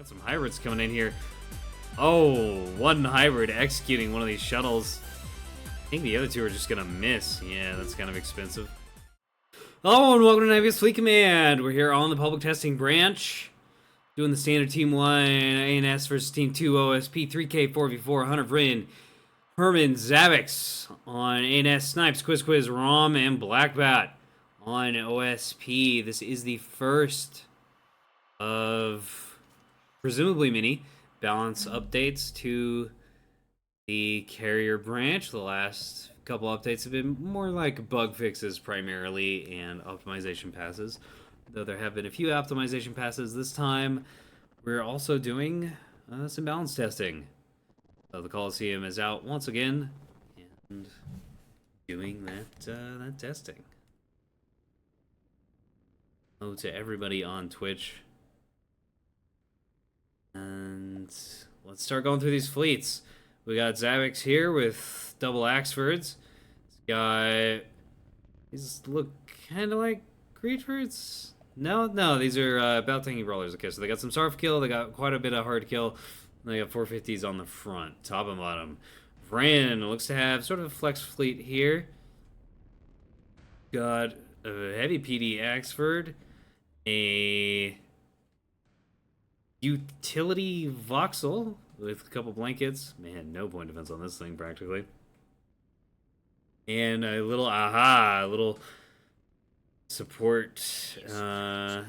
some hybrids coming in here. Oh, one hybrid executing one of these shuttles. I think the other two are just gonna miss. Yeah, that's kind of expensive. Hello and welcome to Nebulous Fleet Command. We're here on the public testing branch, doing the standard Team 1 ANS versus Team 2 OSP 3K 4v4 Hunter Vryn, Herman Zavix on ANS, Snipes, Quiz, Rom, and Blackbat on OSP. This is the first of presumably many balance updates to the carrier branch. The last couple updates have been more like bug fixes primarily and optimization passes, though there have been a few optimization passes. This time we're also doing some balance testing. So the Coliseum is out once again and doing that testing. Hello to everybody on Twitch. And let's start going through these fleets. We got Zavix here with double Axfords. These look kind of like Creatures. No, these are Bout-Tanking Brawlers. Okay, so they got some Sarf kill, they got quite a bit of hard kill, and they got 450s on the front, top and bottom. Vryn looks to have sort of a flex fleet here. Got a heavy PD Axford, a utility Voxel with a couple blankets. Man, no point defense on this thing practically. And a little support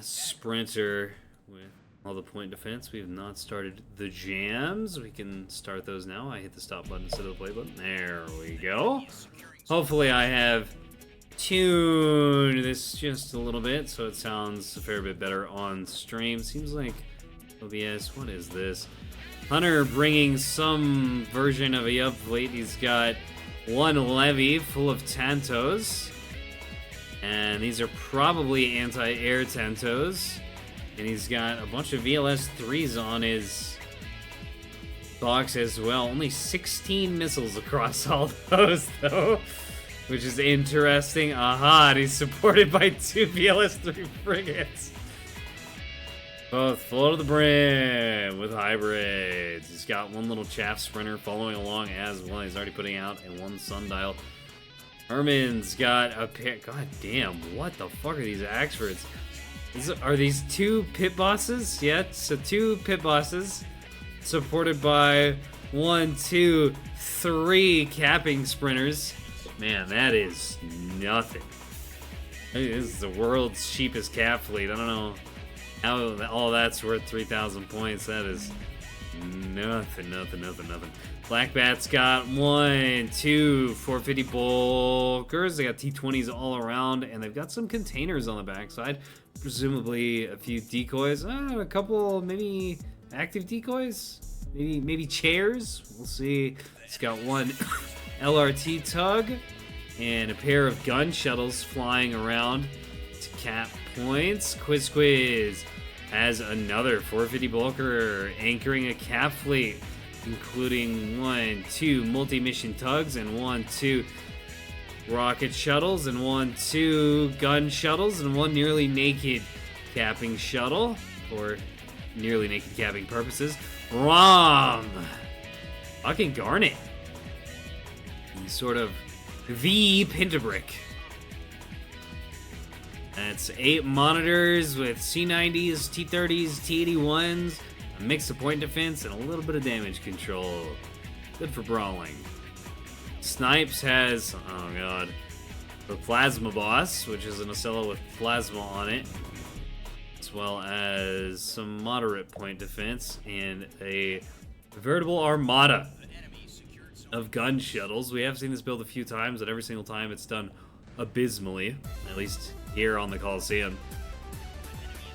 sprinter with all the point defense. We have not started the jams. We can start those now. I hit the stop button instead of the play button. There we go. Hopefully I have tuned this just a little bit so it sounds a fair bit better on stream. Seems like OBS, what is this? Hunter bringing some version of a Yup fleet. He's got one levy full of Tantos. And these are probably anti-air Tantos. And he's got a bunch of VLS 3s on his box as well. Only 16 missiles across all those, though. Which is interesting. Aha, and he's supported by 2 VLS 3 frigates. Both full to the brim with hybrids. He's got one little chaff sprinter following along as well. He's already putting out in one sundial. Herman's got a pair. God damn, what the fuck are these Axfords? Are these 2 pit bosses? Yeah, so 2 pit bosses supported by 1, 2, 3 capping sprinters. Man, that is nothing. This is the world's cheapest cap fleet. I don't know how all that's worth 3,000 points. That is nothing. Blackbat's got 1, 2, 450 bulkers. They got T20s all around, and they've got some containers on the backside. Presumably a few decoys. A couple maybe active decoys. Maybe chairs. We'll see. It's got 1 LRT tug and a pair of gun shuttles flying around to cap points. Quiz has another 450 bulker anchoring a cap fleet, including 1, 2 multi-mission tugs and 1, 2 rocket shuttles and 1, 2 gun shuttles and 1 nearly naked capping shuttle for nearly naked capping purposes. Rom, fucking Garnet. He's sort of the Pentabrick. That's 8 monitors with C90s, T30s, T81s, a mix of point defense, and a little bit of damage control. Good for brawling. Snipes has, oh god, the Plasma Boss, which is an Ocello with plasma on it, as well as some moderate point defense, and a veritable armada of gun shuttles. We have seen this build a few times, and every single time it's done abysmally, at least here on the Coliseum.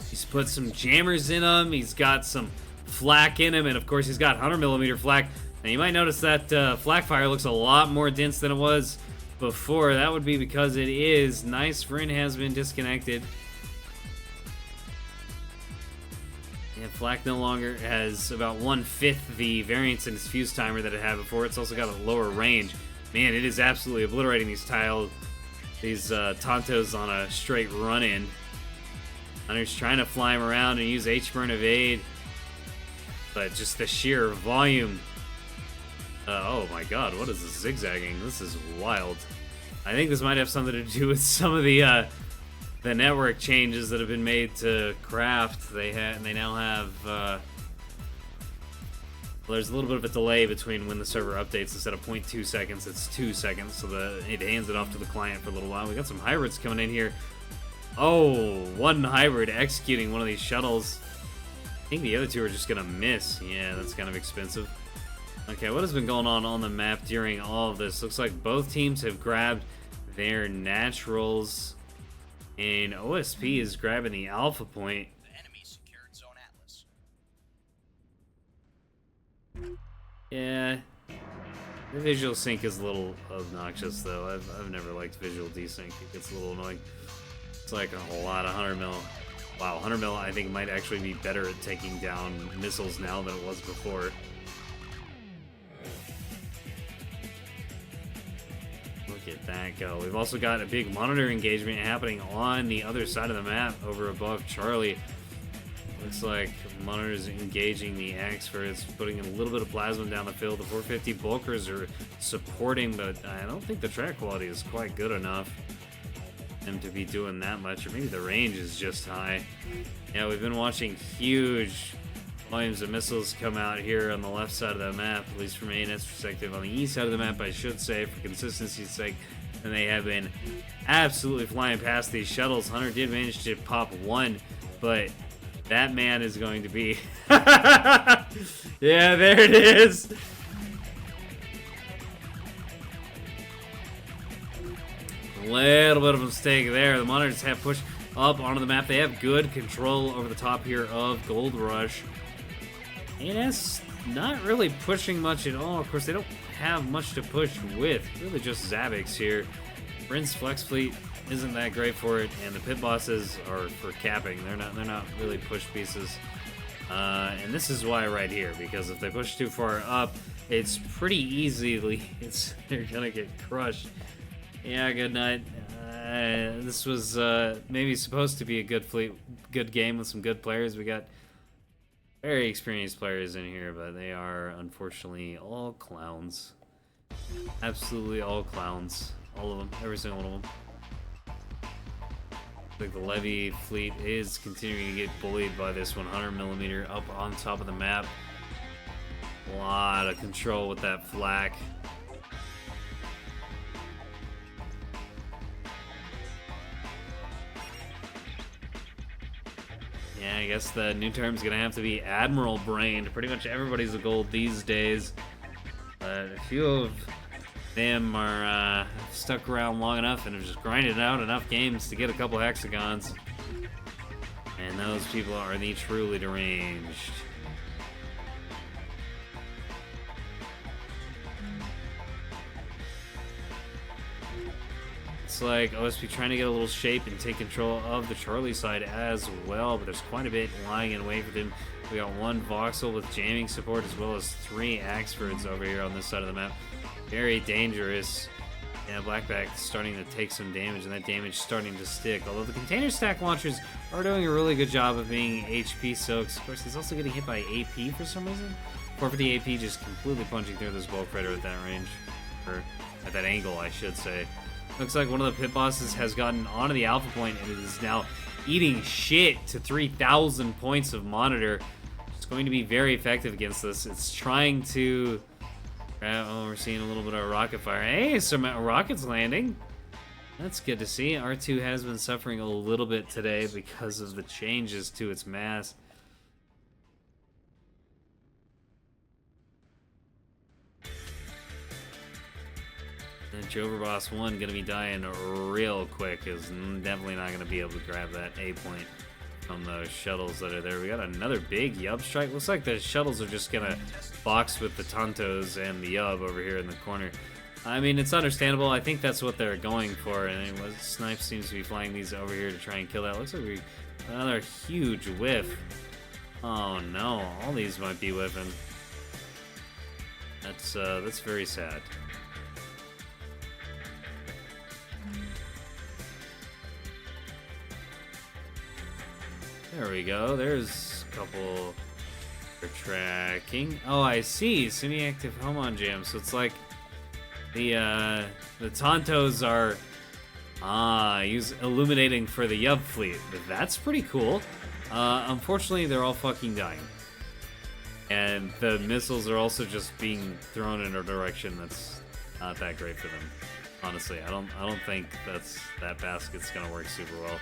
He's put some jammers in them, he's got some flak in him, and of course he's got 100mm flak. Now you might notice that flak fire looks a lot more dense than it was before. That would be because it is nice. Vryn has been disconnected. And flak no longer has about 1/5 the variance in its fuse timer that it had before. It's also got a lower range. Man, it is absolutely obliterating these Tantos on a straight run-in. Hunter's trying to fly him around and use H-Burn evade. but just the sheer volume. Oh my god, what is this zigzagging? This is wild. I think this might have something to do with some of the network changes that have been made to Craft. They now have well, there's a little bit of a delay between when the server updates. Instead of 0.2 seconds, it's 2 seconds, so it hands it off to the client for a little while. We got some hybrids coming in here. Oh, one hybrid executing one of these shuttles. I think the other two are just gonna miss. Yeah, that's kind of expensive. Okay, what has been going on the map during all of this? Looks like both teams have grabbed their naturals, and OSP is grabbing the alpha point. The enemy secured Zone Atlas. Yeah, the visual sync is a little obnoxious, though. I've never liked visual desync. It gets a little annoying. It's like a lot of 100 mil. Wow, 100 mil I think might actually be better at taking down missiles now than it was before. Look at that go. We've also got a big monitor engagement happening on the other side of the map over above Charlie. Looks like Monitor's engaging the Axford. It's putting in a little bit of plasma down the field. The 450 bulkers are supporting, but I don't think the track quality is quite good enough for them to be doing that much, or maybe the range is just high. Yeah, we've been watching huge volumes of missiles come out here on the left side of the map, at least from ANS perspective. On the east side of the map, I should say, for consistency's sake, and they have been absolutely flying past these shuttles. Hunter did manage to pop one, but that man is going to be... Yeah, there it is! A little bit of a mistake there. The Monitors have pushed up onto the map. They have good control over the top here of Gold Rush. ANS not really pushing much at all. Of course, they don't have much to push with. Really just Zabix here. Bryn's Flex Fleet isn't that great for it, and the pit bosses are for capping. They're not really push pieces. And this is why right here, because if they push too far up, it's pretty easily they're gonna get crushed. Yeah, good night. This was maybe supposed to be a good game with some good players. We got very experienced players in here, but they are unfortunately all clowns. Absolutely all clowns. All of them. Every single one of them. I think the Levy fleet is continuing to get bullied by this 100mm up on top of the map. A lot of control with that flak. Yeah, I guess the new term's gonna have to be Admiral Brained. Pretty much everybody's a gold these days. But a few of them are stuck around long enough and have just grinded out enough games to get a couple hexagons. And those people are the truly deranged. It's like OSP trying to get a little shape and take control of the Charlie side as well, but there's quite a bit lying in wait for them. We got one Voxel with jamming support as well as 3 Axfords over here on this side of the map. Very dangerous. Yeah, Blackback starting to take some damage, and that damage starting to stick. Although the container stack launchers are doing a really good job of being HP soaks. Of course, he's also getting hit by AP for some reason. 450 AP just completely punching through this bulk freighter at that range. Or at that angle, I should say. Looks like one of the pit bosses has gotten onto the alpha point and is now eating shit to 3,000 points of monitor. It's going to be very effective against this. It's trying to... Oh, we're seeing a little bit of rocket fire. Hey, some rockets landing. That's good to see. R2 has been suffering a little bit today because of the changes to its mass. And Joverboss 1 going to be dying real quick. Is definitely not going to be able to grab that A point from those shuttles that are there. We got another big Yub strike. Looks like the shuttles are just going to box with the Tontos and the Yub over here in the corner. I mean, it's understandable. I think that's what they're going for. And it was, Snipe seems to be flying these over here to try and kill that. Looks like we another huge whiff. Oh no, all these might be whiffing. That's very sad. There we go. There's a couple They're tracking. Oh, I see. Semi-active Homon Jam. So it's like the Tontos are illuminating for the Yub fleet. That's pretty cool. Unfortunately, they're all fucking dying. And the missiles are also just being thrown in a direction that's not that great for them. Honestly, I don't think that basket's gonna work super well.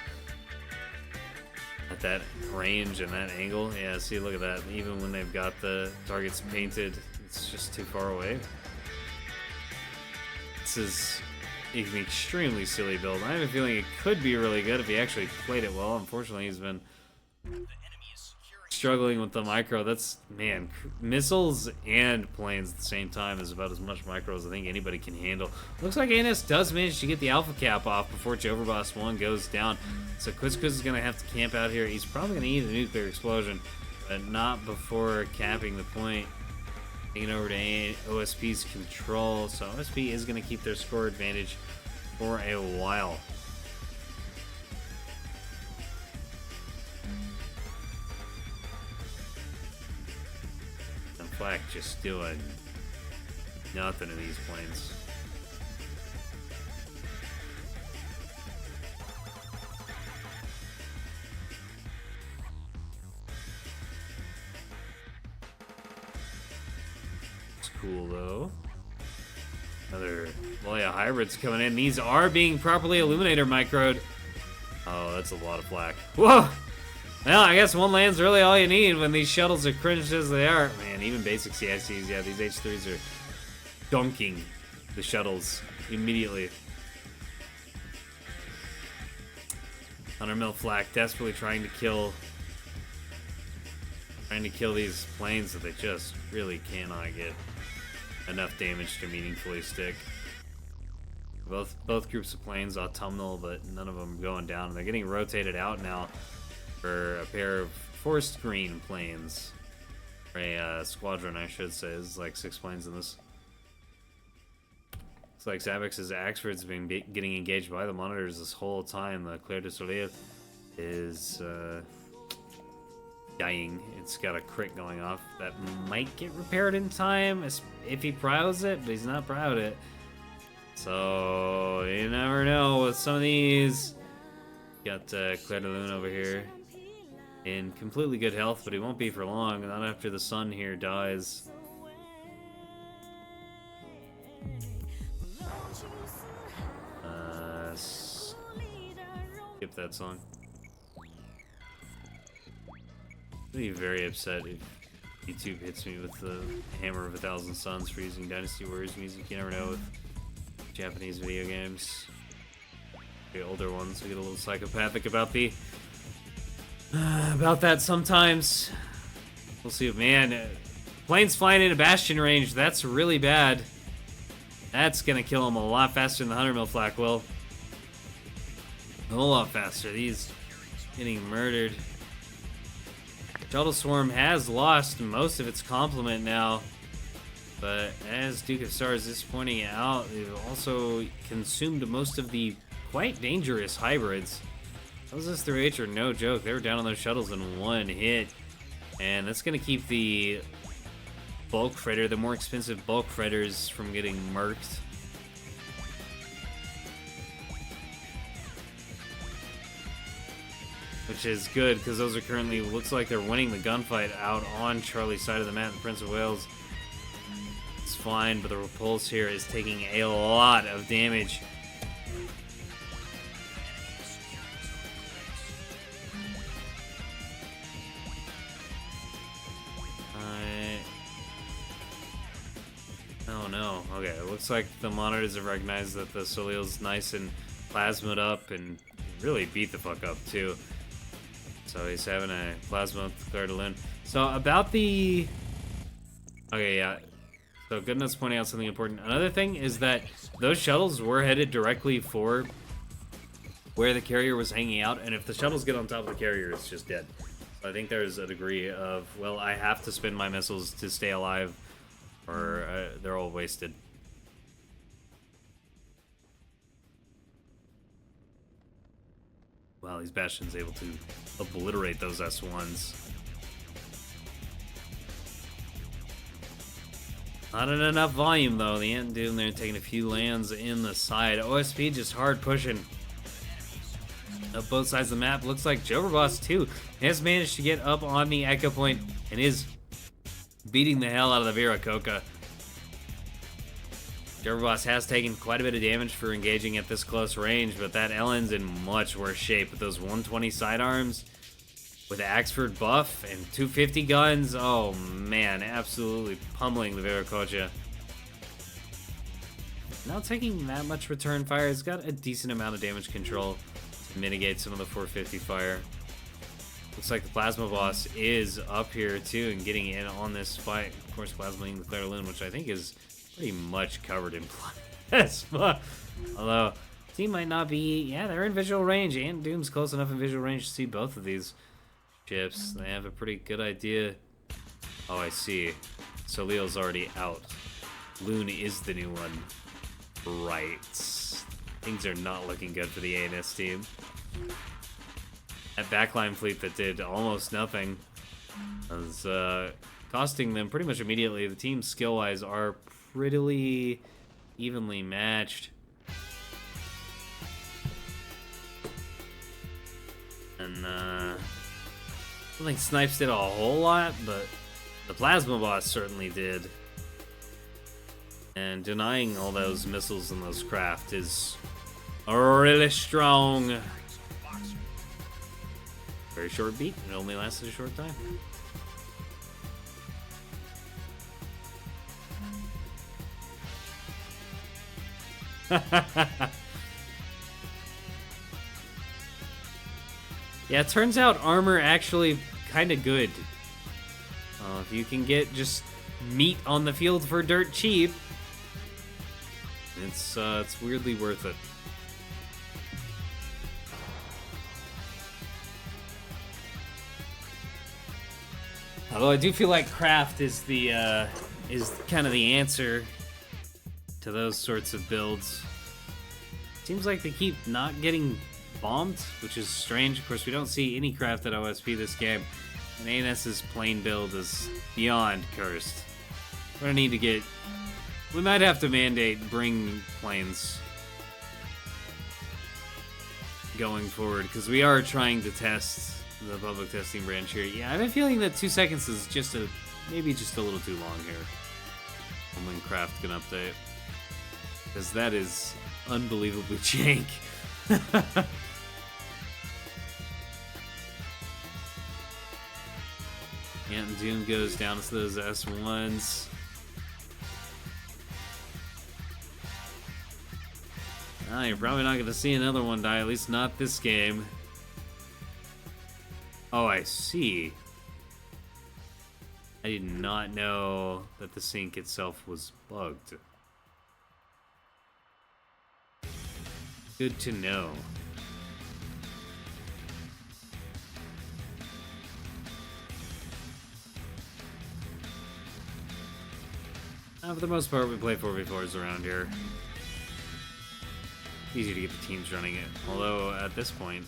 At that range and that angle, yeah, see, look at that. Even when they've got the targets painted, it's just too far away. This is an extremely silly build. I have a feeling it could be really good if he actually played it well. Unfortunately, he's been struggling with the micro. That's, man, missiles and planes at the same time is about as much micro as I think anybody can handle. Looks like ANS does manage to get the alpha cap off before Joverboss 1 goes down. So Quizquiz is going to have to camp out here. He's probably going to need a nuclear explosion, but not before capping the point. Taking over to OSP's control. So OSP is going to keep their score advantage for a while. Flak just doing nothing to these planes. It's cool though. Another Loya hybrids coming in. These are being properly illuminator microed. Oh, that's a lot of flak. Whoa! Well, I guess one land's really all you need when these shuttles are cringed as they are. Man, even basic CICs, yeah, these H3s are dunking the shuttles immediately. 100 mil flak, desperately trying to kill these planes that they just really cannot get enough damage to meaningfully stick. Both groups of planes autumnal, but none of them going down. They're getting rotated out now for a pair of forest green planes. Or a squadron, I should say. There's like 6 planes in this. Looks like Zabex's Axford's been getting engaged by the monitors this whole time. The Claire de Soleil is dying. It's got a crit going off that might get repaired in time if he prowls it, but he's not prowed it. So you never know with some of these. Got Claire de Lune over here in completely good health, but he won't be for long, not after the sun here dies. Skip that song. I'd be very upset if YouTube hits me with the Hammer of 1,000 Suns for using Dynasty Warriors music. You never know with Japanese video games. The older ones, we get a little psychopathic about that sometimes. We'll see. Man, planes flying into Bastion range, that's really bad. That's gonna kill him a lot faster than the 100 mil flak will. A whole lot faster. These getting murdered. Shuttle Swarm has lost most of its complement now, but as Duke of Stars is pointing out, they've also consumed most of the quite dangerous hybrids. Those S3H are no joke. They were down on those shuttles in one hit. And that's going to keep the bulk freighter, the more expensive bulk freighters, from getting murked. Which is good, because those are currently, looks like they're winning the gunfight out on Charlie's side of the map. The Prince of Wales, it's fine, but the Repulse here is taking a lot of damage. Oh no, okay, it looks like the monitors have recognized that the Soleil's nice and plasma'd up and really beat the fuck up too. So he's having a plasma with Claire de Lune. So about the... Okay, yeah. So Goodnut's pointing out something important. Another thing is that those shuttles were headed directly for where the carrier was hanging out, and if the shuttles get on top of the carrier, it's just dead. So I think there's a degree of, well, I have to spin my missiles to stay alive, or they're all wasted. Wow, these Bastion's able to obliterate those S1s. Not in enough volume, though. The Ant Doom there taking a few lands in the side. OSP just hard pushing up both sides of the map. Looks like Joverboss, too, has managed to get up on the Echo Point and is beating the hell out of the Viracocha. Dargaribdus has taken quite a bit of damage for engaging at this close range, but that Ellen's in much worse shape with those 120 sidearms, with the Axford buff and 250 guns. Oh man, absolutely pummeling the Viracocha. Not taking that much return fire. It's got a decent amount of damage control to mitigate some of the 450 fire. Looks like the Plasma Boss is up here too and getting in on this fight. Of course, Plasma being the Claire Lune, which I think is pretty much covered in plasma. Although, team might not be... Yeah, they're in visual range. And Doom's close enough in visual range to see both of these ships. They have a pretty good idea. Oh, I see. So Leo's already out. Lune is the new one. Right. Things are not looking good for the ANS team. That backline fleet that did almost nothing was costing them pretty much immediately. The teams skill-wise are pretty evenly matched. And I don't think Snipes did a whole lot, but the Plasma Boss certainly did. And denying all those missiles and those craft is really strong. Very short beat. It only lasted a short time. Yeah, it turns out armor actually kind of good. If you can get just meat on the field for dirt cheap, it's weirdly worth it. Although I do feel like craft is the is kind of the answer to those sorts of builds. Seems like they keep not getting bombed, which is strange. Of course, we don't see any craft at OSP this game, and ANS's plane build is beyond cursed. We're gonna need to get... We might have to mandate bring planes going forward, because we are trying to test the public testing branch here. Yeah, I have a feeling that 2 seconds is just maybe just a little too long here when craft can update, because that is unbelievably jank. And Doom goes down to those S1s. You're probably not going to see another one die, at least not this game. Oh, I see. I did not know that the sink itself was bugged. Good to know. For the most part, we play 4v4s around here. Easy to get the teams running it. Although, at this point,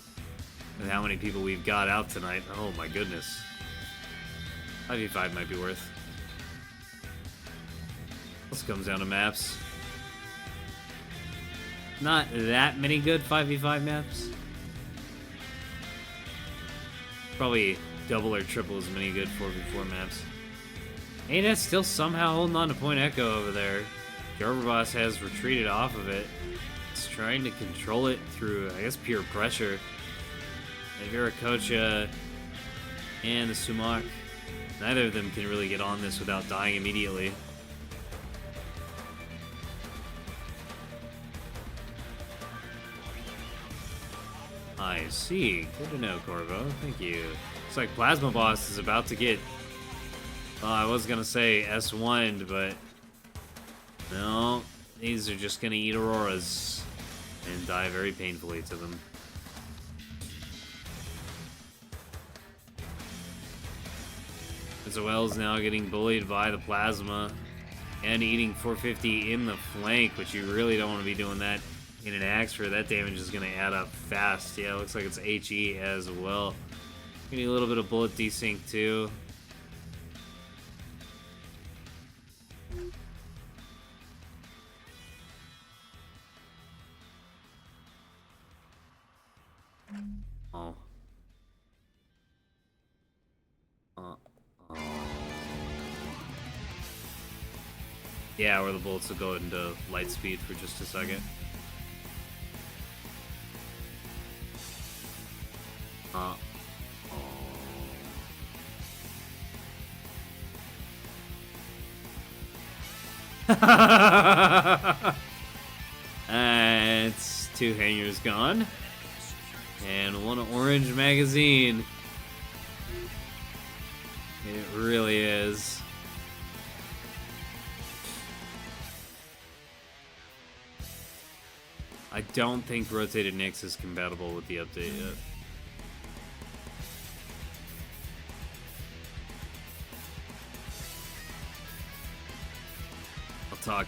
with how many people we've got out tonight, oh my goodness. 5v5 might be worth. This comes down to maps. Not that many good 5v5 maps. Probably double or triple as many good 4v4 maps. ANS still somehow holding on to Point Echo over there. Dargaribdus has retreated off of it. It's trying to control it through, I guess, pure pressure. And Viracocha and the Sumac, neither of them can really get on this without dying immediately. I see. Good to know, Corvo. Thank you. Looks like Plasma Boss is about to get... I was gonna say S1'd, but... No. These are just gonna eat Auroras and die very painfully to them. Zoel is now getting bullied by the Plasma and eating 450 in the flank, but you really don't want to be doing that in an Axford. That damage is going to add up fast. Yeah, it looks like it's HE as well. We need a little bit of bullet desync too. Yeah, where the bullets will go into light speed for just a second. It's 2 hangers gone. And 1 orange magazine. It really is. I don't think rotated Nyx is compatible with the update yet. I'll talk.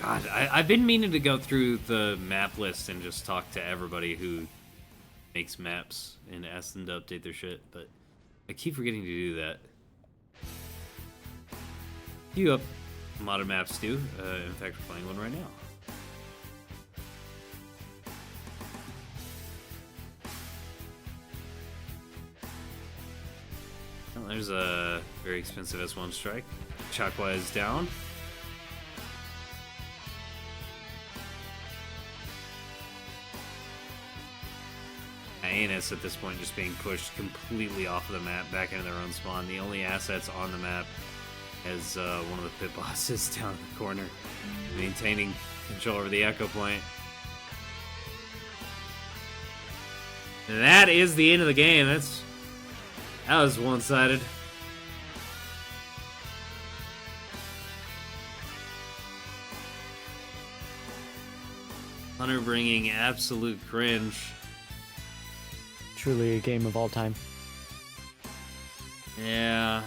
God, I've been meaning to go through the map list and just talk to everybody who makes maps and ask them to update their shit, but I keep forgetting to do that. You up modded maps do. In fact, we're playing one right now. Well, there's a very expensive S1 strike. Chakwa is down. Hyenas at this point just being pushed completely off of the map, back into their own spawn. The only assets on the map is one of the pit bosses down in the corner, maintaining control over the echo point. And that is the end of the game. That was one-sided. Hunter bringing absolute cringe. Truly a game of all time. Yeah.